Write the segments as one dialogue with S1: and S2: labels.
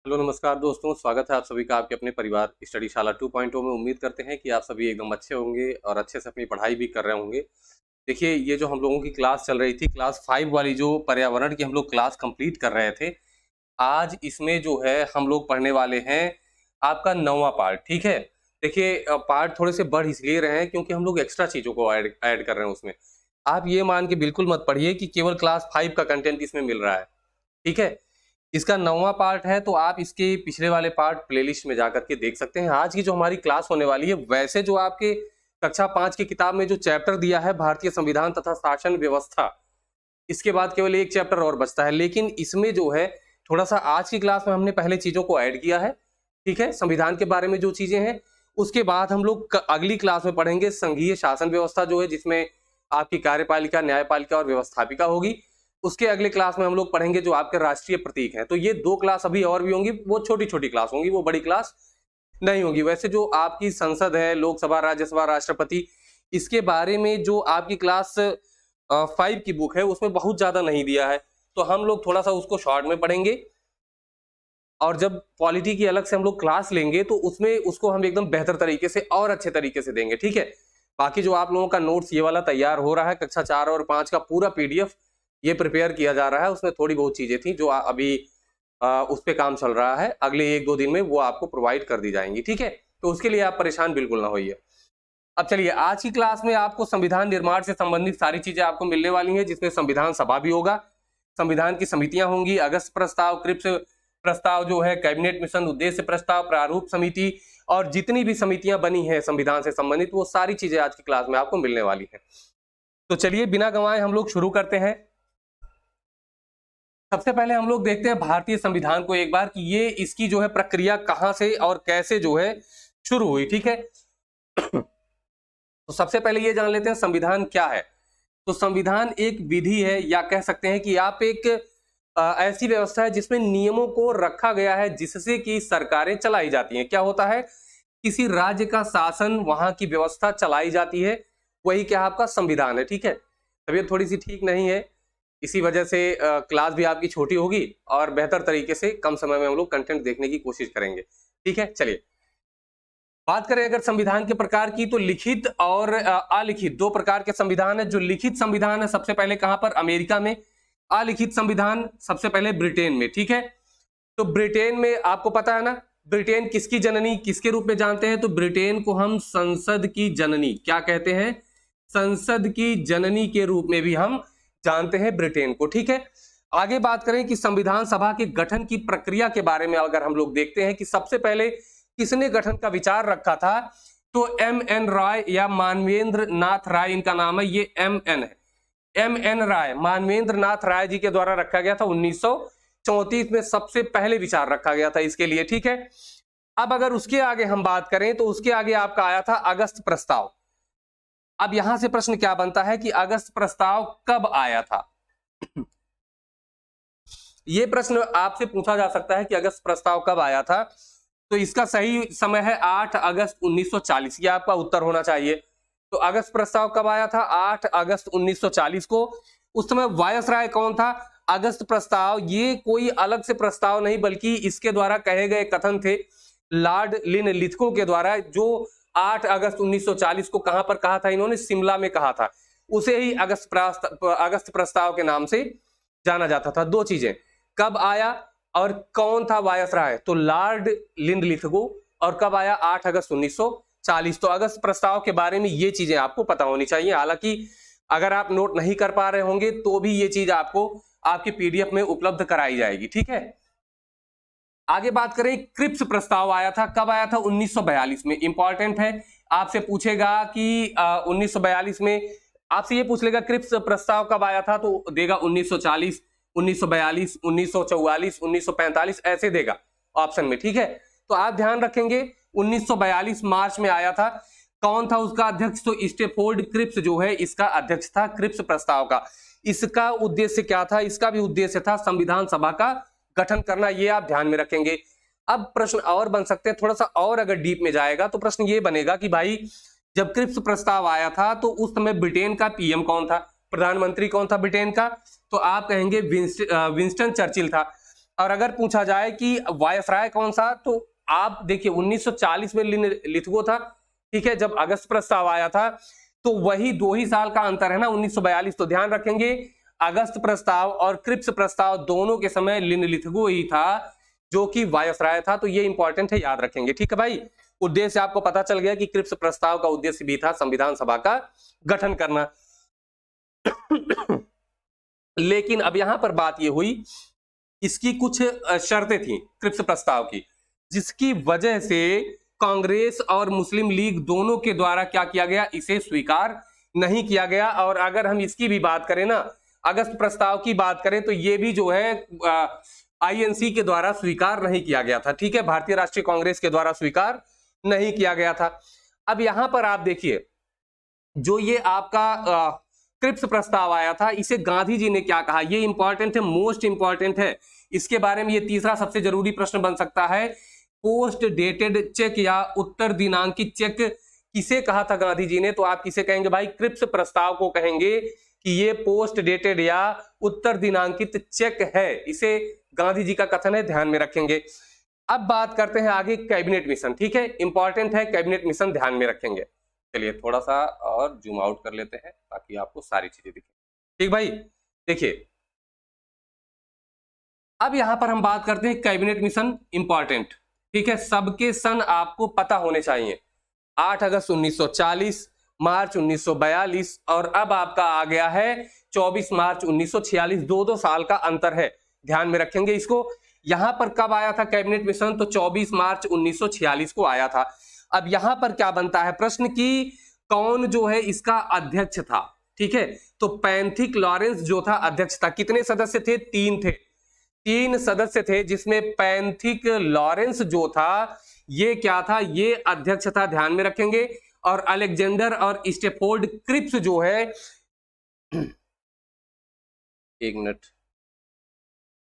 S1: Hello नमस्कार दोस्तों, स्वागत है आप सभी का आपके अपने परिवार स्टडी शाला 2.0 में। उम्मीद करते हैं कि आप सभी एकदम अच्छे होंगे और अच्छे से अपनी पढ़ाई भी कर रहे होंगे। देखिए, ये जो हम लोगों की क्लास चल रही थी, क्लास 5 वाली जो पर्यावरण की हम लोग क्लास कंप्लीट कर रहे थे, आज इसमें जो है हम लोग पढ़ने वाले हैं आपका 9वां पार्ट। ठीक है, देखिए पार्ट थोड़े से बढ़ इसलिए रहे हैं क्योंकि हम लोग एक्स्ट्रा चीज़ों को ऐड ऐड कर रहे हैं उसमें। आप ये मान के बिल्कुल मत पढ़िए कि केवल क्लास 5 का कंटेंट इसमें मिल रहा है। ठीक है, इसका 9वां पार्ट है, तो आप इसके पिछले वाले पार्ट प्लेलिस्ट में जाकर के देख सकते हैं। आज की जो हमारी क्लास होने वाली है, वैसे जो आपके कक्षा 5 की किताब में जो चैप्टर दिया है भारतीय संविधान तथा शासन व्यवस्था, इसके बाद केवल एक चैप्टर और बचता है। लेकिन इसमें जो है थोड़ा सा आज की क्लास में हमने पहले चीजों को ऐड किया है। ठीक है, संविधान के बारे में जो चीजें हैं, उसके बाद हम लोग अगली क्लास में पढ़ेंगे संघीय शासन व्यवस्था जो है, जिसमें आपकी कार्यपालिका, न्यायपालिका और व्यवस्थापिका होगी। उसके अगले क्लास में हम लोग पढ़ेंगे जो आपके राष्ट्रीय प्रतीक हैं। तो ये 2 क्लास अभी और भी होंगी, वो छोटी-छोटी क्लास होंगी, वो बड़ी क्लास नहीं होंगी। वैसे जो आपकी संसद है, लोकसभा, राज्यसभा, राष्ट्रपति, इसके बारे में जो आपकी क्लास 5 की बुक है, उसमें बहुत ज़्यादा नहीं दिया है। तो हम लोग थोड़ा-सा उसको शॉर्ट में पढ़ेंगे और जब पॉलिटी की अलग से हम लोग क्लास लेंगे, तो उसमें उसको हम एकदम बेहतर तरीके से और अच्छे तरीके से देंगे। ठीक है? बाकी जो आप लोगों का नोट्स ये वाला तैयार हो रहा है, कक्षा 4 और 5 का पूरा पीडीएफ ये प्रिपेयर किया जा रहा है। उसमें थोड़ी बहुत चीजें थी जो अभी उस पे काम चल रहा है। अगले 1-2 दिन में वो आपको प्रोवाइड कर दी जाएंगी। ठीक है, तो उसके लिए आप परेशान बिल्कुल ना होइए। अब चलिए, आज की क्लास में आपको संविधान निर्माण से संबंधित सारी चीजें आपको मिलने वाली हैं, जिसमें संविधान सभा भी होगा, संविधान की समितियां होंगी, अगस्त प्रस्ताव, क्रिप्स प्रस्ताव जो है, कैबिनेट मिशन, उद्देश्य प्रस्ताव, प्रारूप समिति और जितनी भी समितियां बनी हैं संविधान से संबंधित, वो सारी चीजें आज की क्लास में आपको मिलने वाली है। तो चलिए, बिना गंवाए हम लोग शुरू करते हैं। सबसे पहले हम लोग देखते हैं भारतीय संविधान को एक बार, कि ये इसकी जो है प्रक्रिया कहां से और कैसे जो है शुरू हुई। ठीक है, तो सबसे पहले ये जान लेते हैं संविधान क्या है। तो संविधान एक विधि है, या कह सकते हैं कि आप एक ऐसी व्यवस्था है जिसमें नियमों को रखा गया है जिससे कि सरकारें चलाई जाती हैं। क्या होता है, किसी राज्य का शासन, वहां की व्यवस्था चलाई जाती है, वही क्या आपका संविधान है। ठीक है, तबीयत थोड़ी सी ठीक नहीं है, इसी वजह से क्लास भी आपकी छोटी होगी और बेहतर तरीके से कम समय में हम लोग कंटेंट देखने की कोशिश करेंगे। ठीक है, चलिए बात करें अगर संविधान के प्रकार की, तो लिखित और अलिखित 2 प्रकार के संविधान है। जो लिखित संविधान है सबसे पहले कहां पर, अमेरिका में। अलिखित संविधान सबसे पहले ब्रिटेन में। ठीक है, तो ब्रिटेन में आपको पता है ना, ब्रिटेन किसकी जननी किसके रूप में जानते हैं, तो ब्रिटेन को हम संसद की जननी क्या कहते हैं, संसद की जननी के रूप में भी हम जानते हैं ब्रिटेन को। ठीक है, आगे बात करें कि संविधान सभा के गठन की प्रक्रिया के बारे में अगर हम लोग देखते हैं कि सबसे पहले किसने गठन का विचार रखा था, तो एम.एन. राय या मानवेंद्र नाथ राय इनका नाम है। ये एम.एन. है, एम.एन. राय, मानवेंद्र नाथ राय जी के द्वारा रखा गया था। 1934 में सबसे पहले विचार रखा गया था इसके लिए। ठीक है, अब अगर उसके आगे हम बात करें, तो उसके आगे आपका आया था अगस्त प्रस्ताव। अब यहां से प्रश्न क्या बनता है कि अगस्त प्रस्ताव कब आया था। यह प्रश्न आपसे पूछा जा सकता है कि अगस्त प्रस्ताव कब आया था। तो इसका सही समय है 8 अगस्त 1940, यह आपका उत्तर होना चाहिए। तो अगस्त प्रस्ताव कब आया था, 8 अगस्त 1940 को। उस समय वायसराय कौन था। अगस्त प्रस्ताव ये कोई अलग से प्रस्ताव नहीं, बल्कि इसके द्वारा कहे गए कथन थे लॉर्ड लिनलिथगो के द्वारा, जो 8 अगस्त 1940 को कहां पर कहा था इन्होंने, शिमला में कहा था। उसे ही अगस्त प्रस्ताव के नाम से जाना जाता था। 2 चीजें, कब आया और कौन था वायसराय, तो लॉर्ड लिनलिथगो। और कब आया, 8 अगस्त 1940। तो अगस्त प्रस्ताव के बारे में ये चीजें आपको पता होनी चाहिए। हालांकि अगर आप नोट नहीं कर पा रहे होंगे तो भी ये चीज आपको आपके पीडीएफ में उपलब्ध कराई जाएगी। ठीक है, आगे बात करें, क्रिप्स प्रस्ताव आया था, कब आया था, 1942 में। इंपॉर्टेंट है, आपसे पूछेगा कि 1942 में, आपसे ये पूछ लेगा क्रिप्स प्रस्ताव कब आया था, तो देगा 1940, 1942, 1944, 1945 ऐसे देगा ऑप्शन में। ठीक है, तो आप ध्यान रखेंगे 1942 मार्च में आया था। कौन था उसका अध्यक्ष, तो स्टेफोर्ड क्रिप्स जो है इसका अध्यक्ष था क्रिप्स प्रस्ताव का। इसका उद्देश्य क्या था, इसका भी उद्देश्य था संविधान सभा का गठन करना, ये आप ध्यान में रखेंगे। अब प्रश्न और बन सकते हैं, थोड़ा सा और अगर डीप में जाएगा तो प्रश्न ये बनेगा कि भाई जब क्रिप्स प्रस्ताव आया था तो उस समय ब्रिटेन का पीएम कौन था, प्रधानमंत्री कौन था ब्रिटेन का, तो आप कहेंगे विंस्टन चर्चिल था। और अगर पूछा जाए कि वायसराय कौन सा, तो आप देखिए 1940 में लिथगो था, ठीक है, जब अगस्त प्रस्ताव आया था, तो वही 2 ही साल का अंतर है ना, 1942। तो ध्यान रखेंगे अगस्त प्रस्ताव और क्रिप्स प्रस्ताव दोनों के समय लिथगो ही था जो कि वायसराय था। तो ये इंपॉर्टेंट है, याद रखेंगे, ठीक है भाई। उद्देश्य आपको पता चल गया कि क्रिप्स प्रस्ताव का उद्देश्य भी था संविधान सभा का गठन करना। लेकिन अब यहां पर बात यह हुई, इसकी कुछ शर्तें थी क्रिप्स प्रस्ताव की, जिसकी वजह से कांग्रेस और मुस्लिम लीग दोनों के द्वारा क्या किया गया, इसे स्वीकार नहीं किया गया। और अगर हम इसकी भी बात करें ना, अगस्त प्रस्ताव की बात करें, तो ये भी जो है आईएनसी के द्वारा स्वीकार नहीं किया गया था, ठीक है, भारतीय राष्ट्रीय कांग्रेस के द्वारा स्वीकार नहीं किया गया था। अब यहां पर आप देखिए, जो ये आपका क्रिप्स प्रस्ताव आया था, इसे गांधी जी ने क्या कहा, ये इंपॉर्टेंट है, मोस्ट इंपॉर्टेंट है। इसके बारे में ये तीसरा सबसे जरूरी प्रश्न बन सकता है, पोस्ट डेटेड चेक या उत्तर दिनांकित चेक किसे कहा था गांधी जी ने? तो आप किसे कहेंगे भाई? क्रिप्स प्रस्ताव को कहेंगे कि ये पोस्ट डेटेड या उत्तर दिनांकित चेक है। इसे गांधी जी का कथन है, ध्यान में रखेंगे। अब बात करते हैं आगे कैबिनेट मिशन, ठीक है, इंपॉर्टेंट है कैबिनेट मिशन, ध्यान में रखेंगे। चलिए थोड़ा सा और जूम आउट कर लेते हैं ताकि आपको सारी चीजें दिखें, ठीक भाई। देखिए अब यहां पर हम बात करते हैं कैबिनेट मिशन, इंपॉर्टेंट, ठीक है, सबके सन आपको पता होने चाहिए। 8 अगस्त 1940, मार्च 1942 और अब आपका आ गया है 24 मार्च 1946, 2-2 साल का अंतर है, ध्यान में रखेंगे इसको। यहां पर कब आया था कैबिनेट मिशन? तो 24 मार्च 1946 को आया था। अब यहां पर क्या बनता है प्रश्न की कौन जो है इसका अध्यक्ष था, ठीक है, तो पैंथिक लॉरेंस जो था अध्यक्ष था। कितने सदस्य थे? 3 थे, 3 सदस्य थे, जिसमें पैंथिक लॉरेंस जो था ये क्या था, ये अध्यक्ष था, ध्यान में रखेंगे। और अलेक्जेंडर और स्टेफोर्ड क्रिप्स जो है, एक मिनट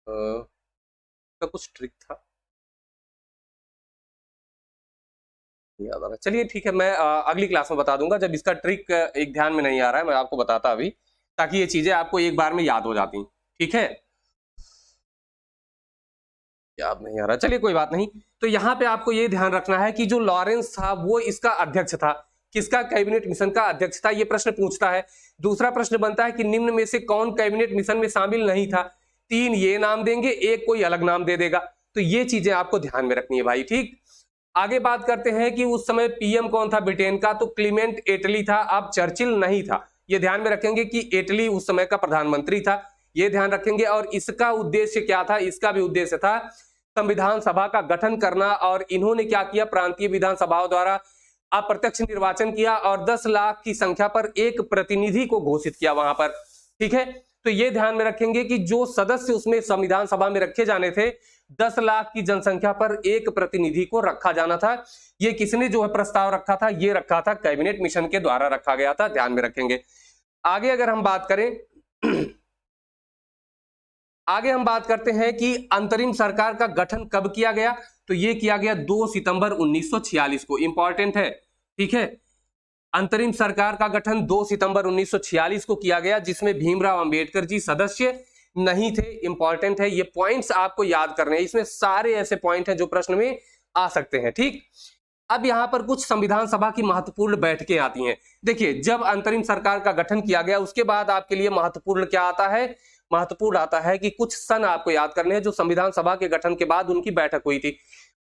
S1: का कुछ ट्रिक था, याद आ रहा, चलिए ठीक है, मैं अगली क्लास में बता दूंगा जब इसका ट्रिक एक ध्यान में नहीं आ रहा है, मैं आपको बताता अभी, ताकि ये चीजें आपको एक बार में याद हो जाती, ठीक है। याद नहीं आ रहा, चलिए कोई बात नहीं। तो यहां पे आपको ये ध्यान रखना है कि जो लॉरेंस था वो इसका अध्यक्ष था। किसका? कैबिनेट मिशन का अध्यक्ष था, ये प्रश्न पूछता है। दूसरा प्रश्न बनता है कि निम्न में से कौन कैबिनेट मिशन में शामिल नहीं था? 3 ये नाम देंगे, एक कोई अलग नाम दे देगा। तो ये चीजें आपको ध्यान में रखनी है भाई, ठीक। आगे बात करते हैं कि उस समय पीएम कौन था ब्रिटेन का? तो क्लीमेंट एटली था, अब चर्चिल नहीं था। ये ध्यान में रखेंगे कि एटली उस समय का प्रधानमंत्री था, ये ध्यान रखेंगे। और इसका उद्देश्य क्या था? इसका भी उद्देश्य था संविधान सभा का गठन करना। और इन्होंने क्या किया? प्रांतीय विधानसभाओं द्वारा अप्रत्यक्ष निर्वाचन किया और 10 लाख की संख्या पर एक प्रतिनिधि को घोषित किया वहां पर, ठीक है। तो ये ध्यान में रखेंगे कि जो सदस्य उसमें संविधान सभा में रखे जाने थे, 10 लाख की जनसंख्या पर एक प्रतिनिधि को रखा जाना था। ये किसने जो है प्रस्ताव रखा था? ये रखा था कैबिनेट मिशन के द्वारा रखा गया था, ध्यान में रखेंगे। आगे अगर हम बात करें आगे हम बात करते हैं कि अंतरिम सरकार का गठन कब किया गया? तो यह किया गया 2 सितंबर 1946 को, इंपॉर्टेंट है, ठीक है। अंतरिम सरकार का गठन 2 सितंबर 1946 को किया गया, जिसमें भीमराव अंबेडकर जी सदस्य नहीं थे, इंपॉर्टेंट है। ये पॉइंट्स आपको याद करने हैं, इसमें सारे ऐसे पॉइंट हैं जो प्रश्न में आ सकते हैं, ठीक। अब यहां पर कुछ संविधान सभा की महत्वपूर्ण बैठकें आती हैं। देखिए जब अंतरिम सरकार का गठन किया गया उसके बाद आपके लिए महत्वपूर्ण क्या आता है? महत्वपूर्ण आता है कि कुछ सन आपको याद करने हैं जो संविधान सभा के गठन के बाद उनकी बैठक हुई थी।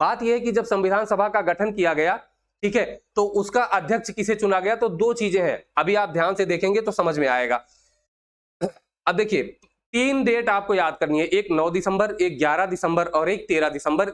S1: बात यह है कि जब संविधान सभा का गठन किया गया, ठीक है, तो उसका अध्यक्ष किसे चुना गया? तो 2 चीजें हैं, अभी आप ध्यान से देखेंगे तो समझ में आएगा। अब देखिए 3 डेट आपको याद करनी है, एक 9 दिसंबर, एक 11 दिसंबर और एक 13 दिसंबर,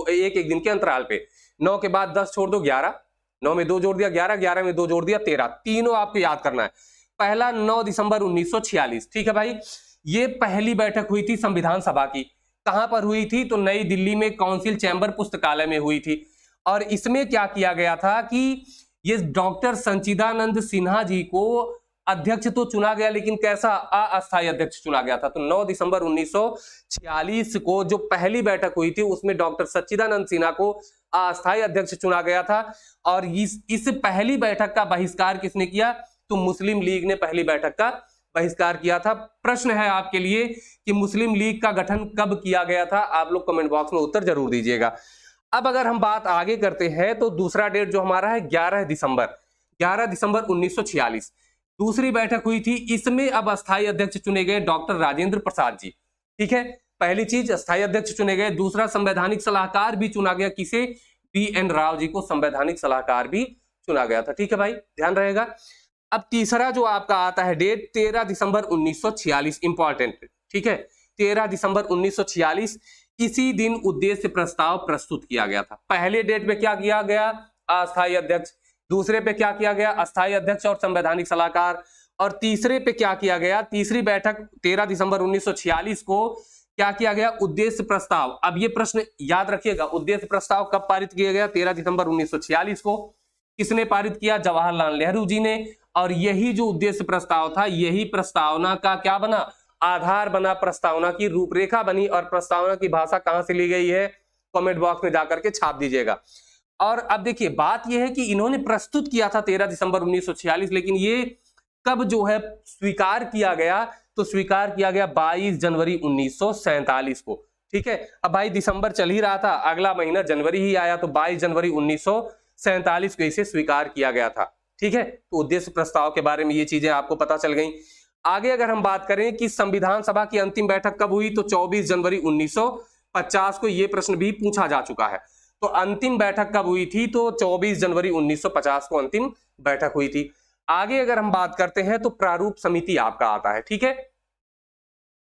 S1: एक दिन के अंतराल पे। 9 के बाद 10 छोड़ दो 11, 9 में 2 जोड़ दिया 11, 11 में 2 जोड़ दिया 13, तीनों आपको याद करना है। पहला 9 दिसंबर 1946, ठीक है भाई। ये पहली बैठक हुई थी संविधान सभा की। कहां पर हुई थी? तो नई दिल्ली में काउंसिल चैम्बर पुस्तकालय में हुई थी। और इसमें क्या किया गया था कि ये डॉक्टर सच्चिदानंद सिन्हा जी को अध्यक्ष तो चुना गया, लेकिन कैसा? अस्थायी अध्यक्ष चुना गया था। तो 9 दिसंबर 1946 को जो पहली बैठक हुई थी उसमें डॉक्टर सच्चिदानंद सिन्हा को अस्थायी अध्यक्ष चुना गया था। और इस पहली बैठक का बहिष्कार किसने किया? तो मुस्लिम लीग ने पहली बैठक का बहिष्कार किया था। प्रश्न है आपके लिए कि मुस्लिम लीग का गठन कब किया गया था, आप लोग कमेंट बॉक्स में उत्तर जरूर दीजिएगा। अब अगर हम बात आगे करते हैं तो दूसरा डेट जो हमारा है 11 दिसंबर 1946 दूसरी बैठक हुई थी। इसमें अब अस्थायी अध्यक्ष चुने गए डॉक्टर राजेंद्र प्रसाद जी। ठीक है, पहली चीज अस्थायी अध्यक्ष चुने गए, दूसरा संवैधानिक सलाहकार भी चुना गया। किसे? BN राव जी को संवैधानिक सलाहकार भी चुना गया था। ठीक है भाई, ध्यान रहेगा। अब तीसरा जो आपका आता है डेट 13 दिसंबर 1946, इंपॉर्टेंट। ठीक है, 13 दिसंबर 1946 इसी दिन उद्देश्य प्रस्ताव प्रस्तुत किया गया था। पहले डेट पे क्या किया गया? अस्थायी अध्यक्ष। दूसरे पे क्या किया गया? अस्थायी अध्यक्ष और संवैधानिक सलाहकार। और तीसरे पे क्या किया गया? तीसरी बैठक 13 दिसंबर 1946 को क्या किया गया? उद्देश्य प्रस्ताव। अब ये प्रश्न याद रखिएगा, उद्देश्य प्रस्ताव कब पारित किया गया? 13 दिसंबर 1946 को। किसने पारित किया? जवाहरलाल नेहरू जी ने। और यही जो उद्देश्य प्रस्ताव था, यही प्रस्तावना का क्या बना? आधार बना, प्रस्तावना की रूपरेखा बनी। और प्रस्तावना की भाषा कहां से ली गई है? कमेंट बॉक्स में जाकर के छाप दीजिएगा। और अब देखिए, बात यह है कि इन्होंने प्रस्तुत किया था 13 दिसंबर 1946, लेकिन ये कब जो है स्वीकार किया गया? तो स्वीकार किया गया 22 जनवरी 1947 को। ठीक है, अब भाई दिसंबर चल ही रहा था, अगला महीना जनवरी ही आया, तो 22 जनवरी 1947 को इसे स्वीकार किया गया था। ठीक है, तो उद्देश्य प्रस्ताव के बारे में ये चीजें आपको पता चल गई। आगे अगर हम बात करें कि संविधान सभा की अंतिम बैठक कब हुई, तो 24 जनवरी 1950 को ये प्रश्न भी पूछा जा चुका है। तो अंतिम बैठक कब हुई थी? तो 24 जनवरी 1950 को अंतिम बैठक हुई थी। आगे अगर हम बात करते हैं तो प्रारूप समिति आपका आता है। ठीक है,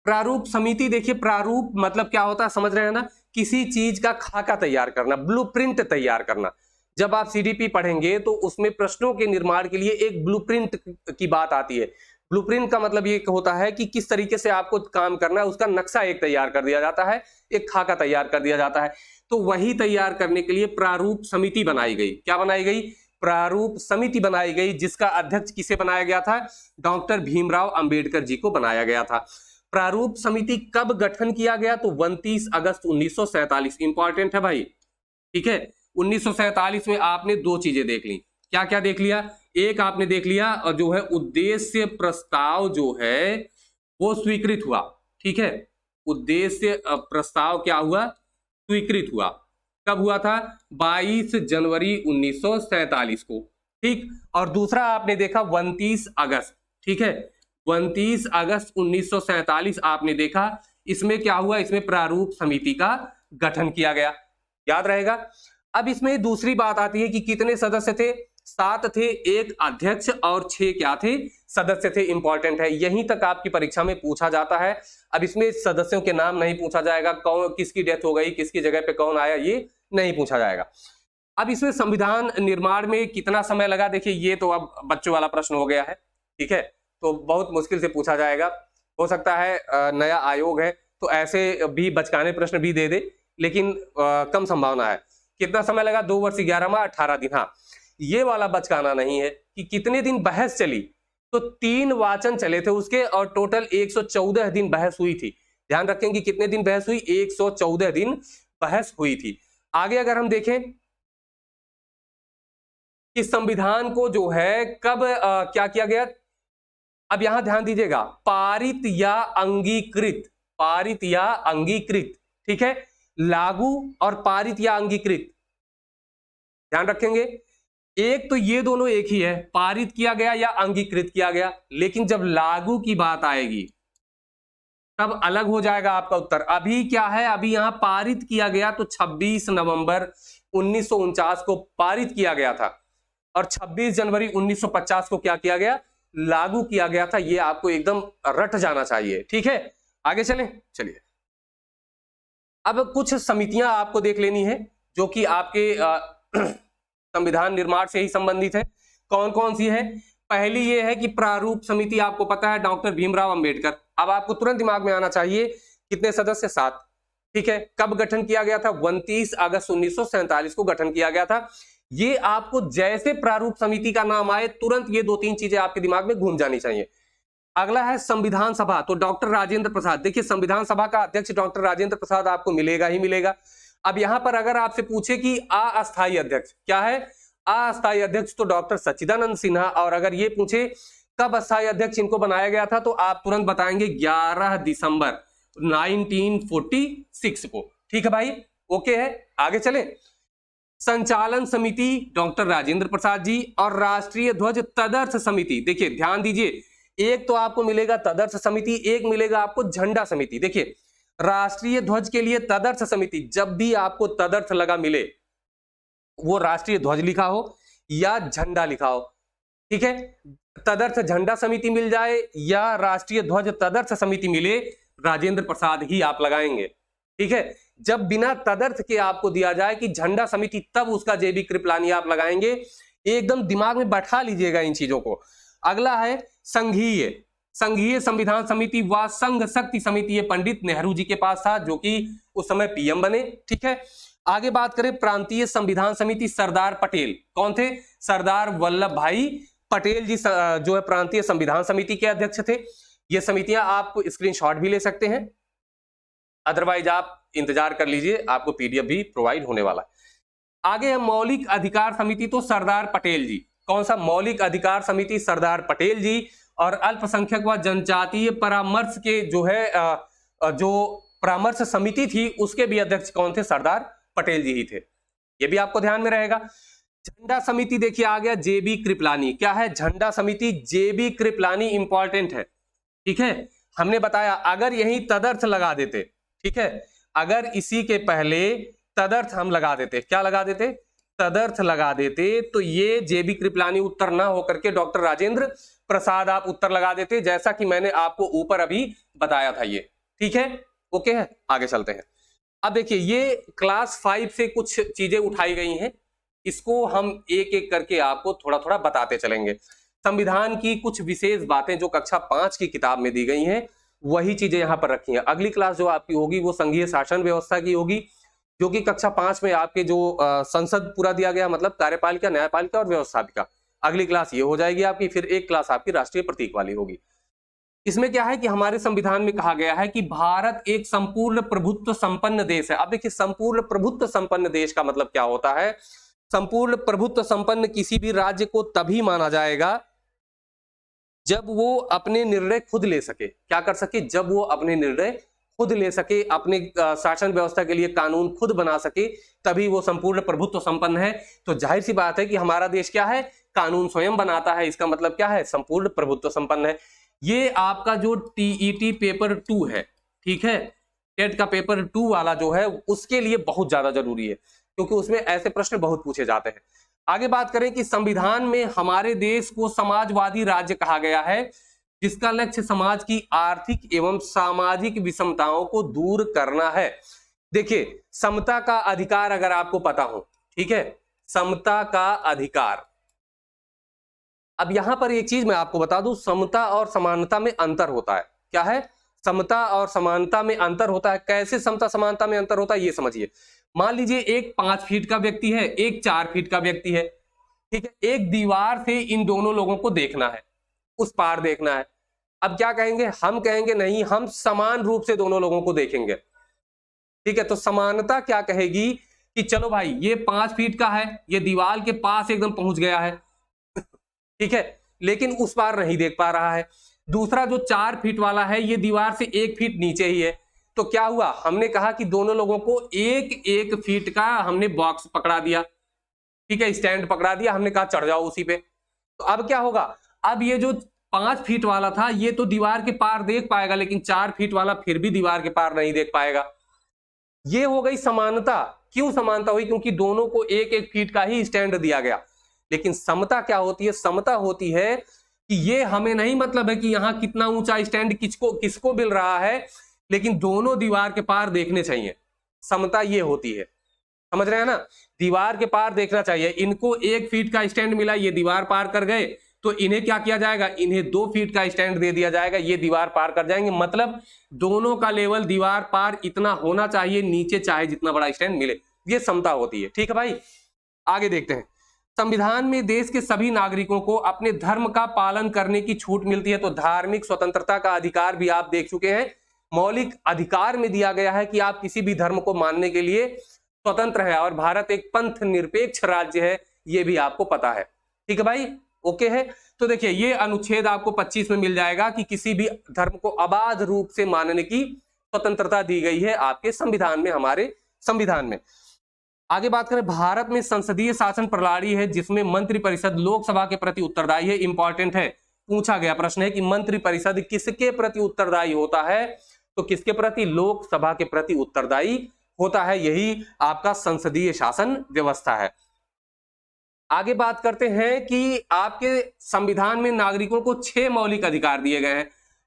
S1: प्रारूप समिति, देखिए प्रारूप मतलब क्या होता है, समझ रहे हैं ना? किसी चीज का खाका तैयार करना, ब्लूप्रिंट तैयार करना। जब आप CDP पढ़ेंगे तो उसमें प्रश्नों के निर्माण के लिए एक ब्लूप्रिंट की बात आती है। ब्लूप्रिंट का मतलब ये होता है कि किस तरीके से आपको काम करना है, उसका नक्शा एक तैयार कर दिया जाता है, एक खाका तैयार कर दिया जाता है। तो वही तैयार करने के लिए प्रारूप समिति बनाई गई। क्या बनाई गई? प्रारूप समिति बनाई गई, जिसका अध्यक्ष किसे बनाया गया था? डॉक्टर भीमराव अंबेडकर जी को बनाया गया था। प्रारूप समिति कब गठन किया गया? तो 29 अगस्त 1947। इंपॉर्टेंट है भाई। ठीक है, 1947 में आपने दो चीजें देख ली। क्या क्या देख लिया? एक आपने देख लिया और जो है उद्देश्य प्रस्ताव जो है वो स्वीकृत हुआ। ठीक है, उद्देश्य प्रस्ताव क्या हुआ? स्वीकृत हुआ। कब हुआ था? 22 जनवरी 1947 को। ठीक, और दूसरा आपने देखा 29 अगस्त। ठीक है, 29 अगस्त 1947 आपने देखा। इसमें क्या हुआ? इसमें प्रारूप समिति का गठन किया गया। याद रहेगा। अब इसमें दूसरी बात आती है कि कितने सदस्य थे? 7 थे, एक अध्यक्ष और 6 क्या थे? सदस्य थे। इंपॉर्टेंट है, यहीं तक आपकी परीक्षा में पूछा जाता है। अब इसमें सदस्यों के नाम नहीं पूछा जाएगा, कौन किसकी डेथ हो गई, किसकी जगह पे कौन आया, ये नहीं पूछा जाएगा। अब इसमें संविधान निर्माण में कितना समय लगा? देखिए, ये तो अब बच्चों वाला प्रश्न हो गया है। ठीक है, तो बहुत मुश्किल से पूछा जाएगा। हो सकता है नया आयोग है तो ऐसे भी बचकाने प्रश्न भी दे दे, लेकिन कम संभावना है। कितना समय लगा? 2 वर्ष 11 माह 18 दिन। हाँ, ये वाला बचकाना नहीं है कि कितने दिन बहस चली। तो 3 वाचन चले थे उसके और टोटल 114 दिन बहस हुई थी। ध्यान रखें कि कितने दिन बहस हुई? 114 दिन बहस हुई थी। आगे अगर हम देखें कि संविधान को जो है कब क्या किया गया? अब यहां ध्यान दीजिएगा, पारित या अंगीकृत, पारित या अंगीकृत। ठीक है, लागू और पारित या अंगीकृत, ध्यान रखेंगे। एक तो ये दोनों एक ही है, पारित किया गया या अंगीकृत किया गया। लेकिन जब लागू की बात आएगी तब अलग हो जाएगा आपका उत्तर। अभी क्या है? अभी यहां पारित किया गया, तो 26 नवंबर 1949 को पारित किया गया था और 26 जनवरी 1950 को क्या किया गया? लागू किया गया था। ये आपको एकदम रट जाना चाहिए। ठीक है, आगे चलें। चलिए, अब कुछ समितियां आपको देख लेनी है जो कि आपके संविधान निर्माण से ही संबंधित है। कौन कौन सी है? पहली ये है कि प्रारूप समिति, आपको पता है डॉक्टर भीमराव अंबेडकर। अब आपको तुरंत दिमाग में आना चाहिए कितने सदस्य? 7। ठीक है, कब गठन किया गया था? 29 अगस्त 1947 को गठन किया गया था। ये आपको जैसे प्रारूप समिति का नाम आए तुरंत ये 2-3 चीजें आपके दिमाग में घूम जानी चाहिए। अगला है संविधान सभा, तो डॉक्टर राजेंद्र प्रसाद। देखिए, संविधान सभा का अध्यक्ष डॉक्टर राजेंद्र प्रसाद आपको मिलेगा ही मिलेगा। अब यहां पर अगर आपसे पूछे कि अस्थायी अध्यक्ष क्या है? अस्थायी अध्यक्ष तो डॉक्टर सच्चिदानंद सिन्हा। और अगर ये पूछे कब अस्थायी अध्यक्ष इनको बनाया गया था, तो आप तुरंत बताएंगे 11 दिसंबर 1946 को। ठीक है भाई, ओके है, आगे चलें। संचालन समिति डॉक्टर राजेंद्र प्रसाद जी, और राष्ट्रीय ध्वज तदर्थ समिति, देखिए ध्यान दीजिए, एक तो आपको मिलेगा तदर्थ समिति, एक मिलेगा आपको झंडा समिति। देखिए राष्ट्रीय ध्वज के लिए तदर्थ समिति, जब भी आपको तदर्थ लगा मिले, वो राष्ट्रीय ध्वज लिखा हो या झंडा लिखा हो, ठीक है, तदर्थ झंडा समिति मिल जाए या राष्ट्रीय ध्वज तदर्थ समिति मिले, राजेंद्र प्रसाद ही आप लगाएंगे। ठीक है, जब बिना तदर्थ के आपको दिया जाए कि झंडा समिति, तब उसका जेबी कृपलानी आप लगाएंगे। एकदम दिमाग में बैठा लीजिएगा इन चीजों को। अगला है संघीय संविधान समिति व संघ शक्ति समिति, ये पंडित नेहरू जी के पास था, जो कि उस समय पीएम बने। ठीक है, आगे बात करें प्रांतीय संविधान समिति, सरदार पटेल, कौन थे? सरदार वल्लभ भाई पटेल जी जो है प्रांतीय संविधान समिति के अध्यक्ष थे। ये समितियां आप स्क्रीनशॉट भी ले सकते हैं, अदरवाइज आप इंतजार कर लीजिए, आपको पीडीएफ भी प्रोवाइड होने वाला है। आगे है मौलिक अधिकार समिति, तो सरदार पटेल जी, कौन सा? मौलिक अधिकार समिति सरदार पटेल जी। और अल्पसंख्यक व जनजातीय परामर्श के जो है जो परामर्श समिति थी, उसके भी अध्यक्ष कौन थे? सरदार पटेल जी ही थे। ये भी आपको ध्यान में रहेगा। झंडा समिति देखिए आ गया जेबी कृपलानी। क्या है झंडा समिति? जेबी कृपलानी इंपॉर्टेंट है। ठीक है, हमने बताया अगर यही तदर्थ लगा देते, ठीक है, अगर इसी के पहले तदर्थ हम लगा देते, क्या लगा देते? तदर्थ लगा देते, तो ये जेबी कृपलानी उत्तर ना होकर के डॉक्टर राजेंद्र प्रसाद आप उत्तर लगा देते, जैसा कि मैंने आपको ऊपर अभी बताया था ये। ठीक है, ओके है, आगे चलते हैं। अब देखिए ये क्लास 5 से कुछ चीजें उठाई गई हैं, इसको हम एक एक करके आपको थोड़ा थोड़ा बताते चलेंगे। संविधान की कुछ विशेष बातें जो कक्षा 5 की किताब में दी गई हैं, वही चीजें यहां पर रखी हैं। अगली क्लास जो आपकी होगी वो संघीय शासन व्यवस्था की होगी, जो कि कक्षा 5 में आपके जो संसद पूरा दिया गया, मतलब कार्यपालिका, न्यायपालिका और व्यवस्थापिका, अगली क्लास ये हो जाएगी आपकी। फिर एक क्लास आपकी राष्ट्रीय प्रतीक वाली होगी। इसमें क्या है कि हमारे संविधान में कहा गया है कि भारत एक संपूर्ण प्रभुत्व संपन्न देश है। अब देखिए संपूर्ण प्रभुत्व संपन्न देश का मतलब क्या होता है? संपूर्ण प्रभुत्व संपन्न किसी भी राज्य को तभी माना जाएगा जब वो अपने निर्णय खुद ले सके। क्या कर सके? जब वो अपने निर्णय खुद ले सके, अपने शासन व्यवस्था के लिए कानून खुद बना सके, तभी वो संपूर्ण प्रभुत्व संपन्न है। तो जाहिर सी बात है कि हमारा देश क्या है? कानून स्वयं बनाता है। इसका मतलब क्या है? संपूर्ण प्रभुत्व संपन्न है। ये आपका जो टीईटी पेपर 2 है, ठीक है, टेट का पेपर 2 वाला जो है, उसके लिए बहुत ज्यादा जरूरी है, क्योंकि उसमें ऐसे प्रश्न बहुत पूछे जाते हैं। आगे बात करें कि संविधान में हमारे देश को समाजवादी राज्य कहा गया है, जिसका लक्ष्य समाज की आर्थिक एवं सामाजिक विषमताओं को दूर करना है। देखिए समता का अधिकार अगर आपको पता हो, ठीक है, समता का अधिकार। अब यहां पर एक चीज मैं आपको बता दूं, समता और समानता में अंतर होता है। क्या है? समता और समानता में अंतर होता है। कैसे समता समानता में अंतर होता है ये समझिए। मान लीजिए एक 5 फीट का व्यक्ति है, एक 4 फीट का व्यक्ति है, ठीक है, एक दीवार से इन दोनों लोगों को देखना है, उस पार देखना है। अब क्या कहेंगे? हम कहेंगे नहीं, हम समान रूप से दोनों लोगों को देखेंगे। ठीक है, तो समानता क्या कहेगी कि चलो भाई ये 5 फीट का है, ये दीवार के पास एकदम पहुंच गया है, ठीक है, लेकिन उस पार नहीं देख पा रहा है। दूसरा जो 4 फीट वाला है, ये दीवार से 1 फीट नीचे ही है। तो क्या हुआ? हमने कहा कि दोनों लोगों को 1-1 फीट का हमने बॉक्स पकड़ा दिया, ठीक है, स्टैंड पकड़ा दिया, हमने कहा चढ़ जाओ उसी पे। तो अब क्या होगा? अब ये जो 5 फीट वाला था, ये तो दीवार के पार देख पाएगा, लेकिन 4 फीट वाला फिर भी दीवार के पार नहीं देख पाएगा। ये हो गई समानता। क्यों समानता हुई? क्योंकि दोनों को 1-1 फीट का ही स्टैंड दिया गया। लेकिन समता क्या होती है? समता होती है कि ये हमें नहीं मतलब है कि यहां कितना ऊंचा स्टैंड किसको मिल रहा है, लेकिन दोनों दीवार के पार देखने चाहिए। समता ये होती है, समझ रहे हैं ना? दीवार के पार देखना चाहिए। इनको 1 फीट का स्टैंड मिला, ये दीवार पार कर गए, तो इन्हें क्या किया जाएगा? इन्हें 2 फीट का स्टैंड दे दिया जाएगा, ये दीवार पार कर जाएंगे। मतलब दोनों का लेवल दीवार पार इतना होना चाहिए नीचे, चाहे जितना बड़ा स्टैंड मिले। ये समता होती है। ठीक है भाई, आगे देखते हैं। संविधान में देश के सभी नागरिकों को अपने धर्म का पालन करने की छूट मिलती है। तो धार्मिक स्वतंत्रता का अधिकार भी आप देख चुके हैं। मौलिक अधिकार में दिया गया है कि आप किसी भी धर्म को मानने के लिए स्वतंत्र है, और भारत एक पंथ निरपेक्ष राज्य है, ये भी आपको पता है। ठीक है भाई, ओके है। तो देखिए ये अनुच्छेद आपको 25 में मिल जाएगा कि किसी भी धर्म को अबाध रूप से मानने की स्वतंत्रता दी गई है आपके संविधान में, हमारे संविधान में। आगे बात करें, भारत में संसदीय शासन प्रणाली है जिसमें मंत्रिपरिषद लोकसभा के प्रति उत्तरदायी है। इंपॉर्टेंट है, पूछा गया प्रश्न है कि मंत्रिपरिषद किसके प्रति उत्तरदायी होता है, तो किसके प्रति? लोकसभा के प्रति उत्तरदायी होता है। यही आपका संसदीय शासन व्यवस्था है। आगे बात करते हैं कि आपके संविधान में नागरिकों को 6 मौलिक अधिकार दिए गए हैं।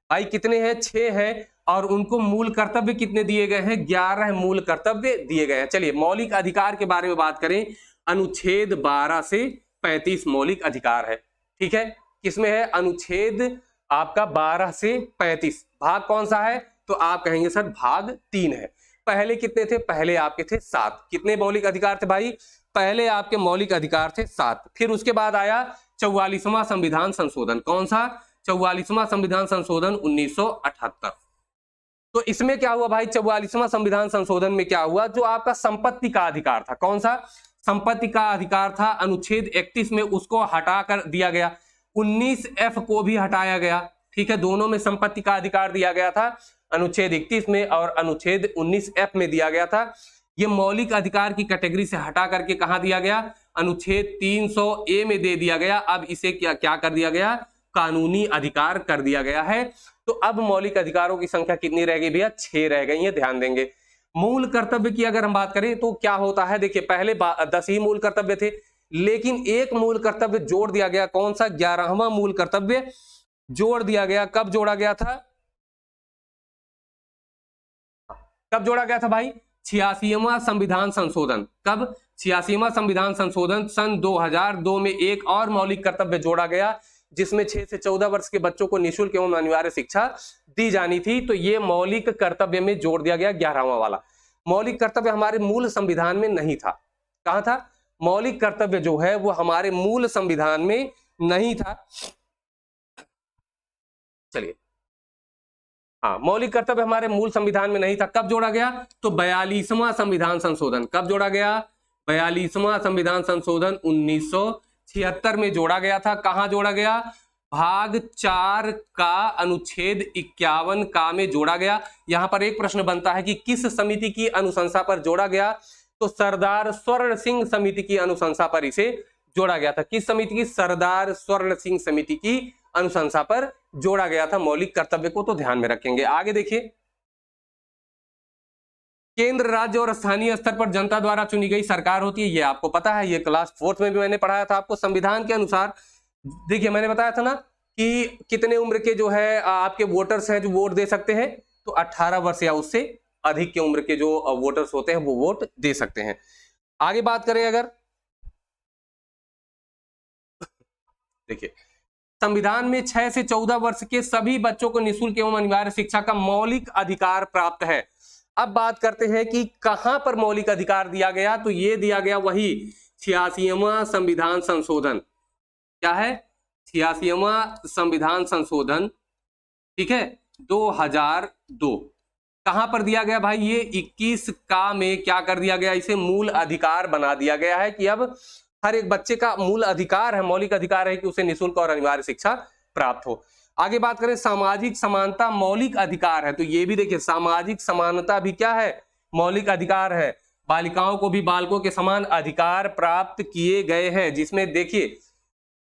S1: भाई कितने हैं? 6 हैं। और उनको मूल कर्तव्य कितने दिए गए हैं? 11 मूल कर्तव्य दिए गए हैं। चलिए मौलिक अधिकार के बारे में बात करें, अनुच्छेद 12 से 35 मौलिक अधिकार है। ठीक है, किसमें है? अनुच्छेद आपका 12 से 35। भाग कौन सा है? तो आप कहेंगे सर भाग 3 है। पहले कितने थे? पहले आपके थे 7। कितने मौलिक अधिकार थे भाई? पहले आपके मौलिक अधिकार थे 7। फिर उसके बाद आया 44वां संविधान संशोधन। कौन सा? 44वां संविधान संशोधन 1978। तो इसमें क्या हुआ भाई? 44वां संविधान संशोधन में क्या हुआ? जो आपका संपत्ति का अधिकार था, कौन सा? संपत्ति का अधिकार था, अनुच्छेद 31 में उसको हटा कर दिया गया। 19F को भी हटाया गया। ठीक है, दोनों में संपत्ति का अधिकार दिया गया था, अनुच्छेद 31 में और अनुच्छेद 19F में दिया गया था। ये मौलिक अधिकार की कैटेगरी से हटा करके कहां दिया गया? अनुच्छेद 300A में दे दिया गया। अब इसे क्या कर दिया गया? कानूनी अधिकार कर दिया गया है। तो अब मौलिक अधिकारों की संख्या कितनी रह गई भैया? 6 रह गई है, ध्यान देंगे। मूल कर्तव्य की अगर हम बात करें तो क्या होता है? देखिए पहले 10 ही मूल कर्तव्य थे, लेकिन एक मूल कर्तव्य जोड़ दिया गया। कौन सा? 11वां मूल कर्तव्य जोड़ दिया गया। कब जोड़ा गया था? कब जोड़ा गया था भाई? 86वां संविधान संशोधन। कब? 86वां संविधान संशोधन सन 2002 में एक और मौलिक कर्तव्य जोड़ा गया, जिसमें 6 से 14 वर्ष के बच्चों को निःशुल्क एवं अनिवार्य शिक्षा दी जानी थी। तो ये मौलिक कर्तव्य में जोड़ दिया गया 11वां वाला। मौलिक कर्तव्य हमारे मूल संविधान में नहीं था। कहां था? मौलिक कर्तव्य जो है वो हमारे मूल संविधान में नहीं था। चलिए, हाँ, मौलिक कर्तव्य हमारे मूल संविधान में नहीं था। कब जोड़ा गया? तो 42वां संविधान संशोधन। कब जोड़ा गया? 42वां संविधान संशोधन 1976 में जोड़ा गया था। कहां जोड़ा गया? भाग 4 का अनुच्छेद 51 का में जोड़ा गया। यहां पर एक प्रश्न बनता है कि किस समिति की अनुशंसा पर जोड़ा गया? तो सरदार स्वर्ण सिंह समिति की अनुशंसा पर इसे जोड़ा गया था। किस समिति की? सरदार स्वर्ण सिंह समिति की अनुशंसा पर जोड़ा गया था मौलिक कर्तव्य को, तो ध्यान में रखेंगे। आगे देखिए, केंद्र, राज्य और स्थानीय स्तर पर जनता द्वारा चुनी गई सरकार होती है। ये आपको पता है, ये क्लास 4th में भी मैंने पढ़ाया था आपको। संविधान के अनुसार देखिए, मैंने बताया था ना कि कितने उम्र के जो है आपके वोटर्स हैं जो वोट दे सकते हैं, तो 18 वर्ष या उससे अधिक की उम्र के जो वोटर्स होते हैं वो वोट दे सकते हैं। आगे बात करें अगर, देखिए संविधान में 6 से 14 वर्ष के सभी बच्चों को निःशुल्क एवं अनिवार्य शिक्षा का मौलिक अधिकार प्राप्त है। अब बात करते हैं कि कहां पर मौलिक अधिकार दिया गया, तो ये दिया गया वही 86वां संविधान संशोधन। क्या है? 86वां संविधान संशोधन, ठीक है, 2002। कहां पर दिया गया भाई? ये 21 का में क्या कर दिया गया? इसे मूल अधिकार बना दिया गया है कि अब हर एक बच्चे का मूल अधिकार है, मौलिक अधिकार है कि उसे निःशुल्क और अनिवार्य शिक्षा प्राप्त हो। आगे बात करें, सामाजिक समानता मौलिक अधिकार है। तो ये भी देखिए, सामाजिक समानता भी क्या है? मौलिक अधिकार है। बालिकाओं को भी बालकों के समान अधिकार प्राप्त किए गए हैं, जिसमें देखिए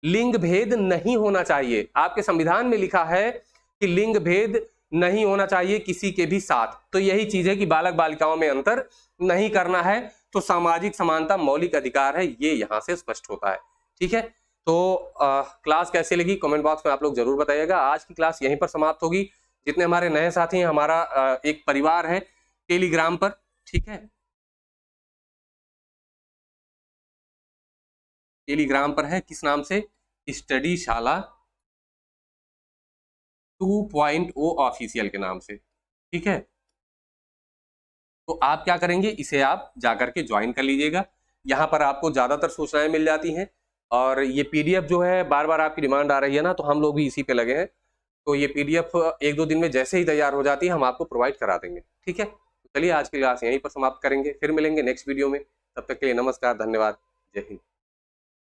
S1: लिंग भेद नहीं होना चाहिए। आपके संविधान में लिखा है कि लिंग भेद नहीं होना चाहिए किसी के भी साथ। तो यही चीज है कि बालक बालिकाओं में अंतर नहीं करना है। तो सामाजिक समानता मौलिक अधिकार है, ये यहां से स्पष्ट होता है। ठीक है, तो क्लास कैसे लगी कमेंट बॉक्स में आप लोग जरूर बताइएगा। आज की क्लास यहीं पर समाप्त होगी। जितने हमारे नए साथी हैं, हमारा एक परिवार है टेलीग्राम पर, ठीक है, टेलीग्राम पर है, किस नाम से? स्टडी शाला 2.0 ऑफिशियल के नाम से। ठीक है, तो आप क्या करेंगे, इसे आप जाकर के ज्वाइन कर लीजिएगा। यहाँ पर आपको ज्यादातर सूचनाएं मिल जाती हैं, और ये पीडीएफ जो है बार बार आपकी डिमांड आ रही है ना, तो हम लोग भी इसी पे लगे हैं। तो ये पीडीएफ 1-2 दिन में जैसे ही तैयार हो जाती है हम आपको प्रोवाइड करा देंगे। ठीक है, तो चलिए आज की क्लास यहीं पर समाप्त करेंगे, फिर मिलेंगे नेक्स्ट वीडियो में। तब तक के लिए नमस्कार, धन्यवाद, जय हिंद।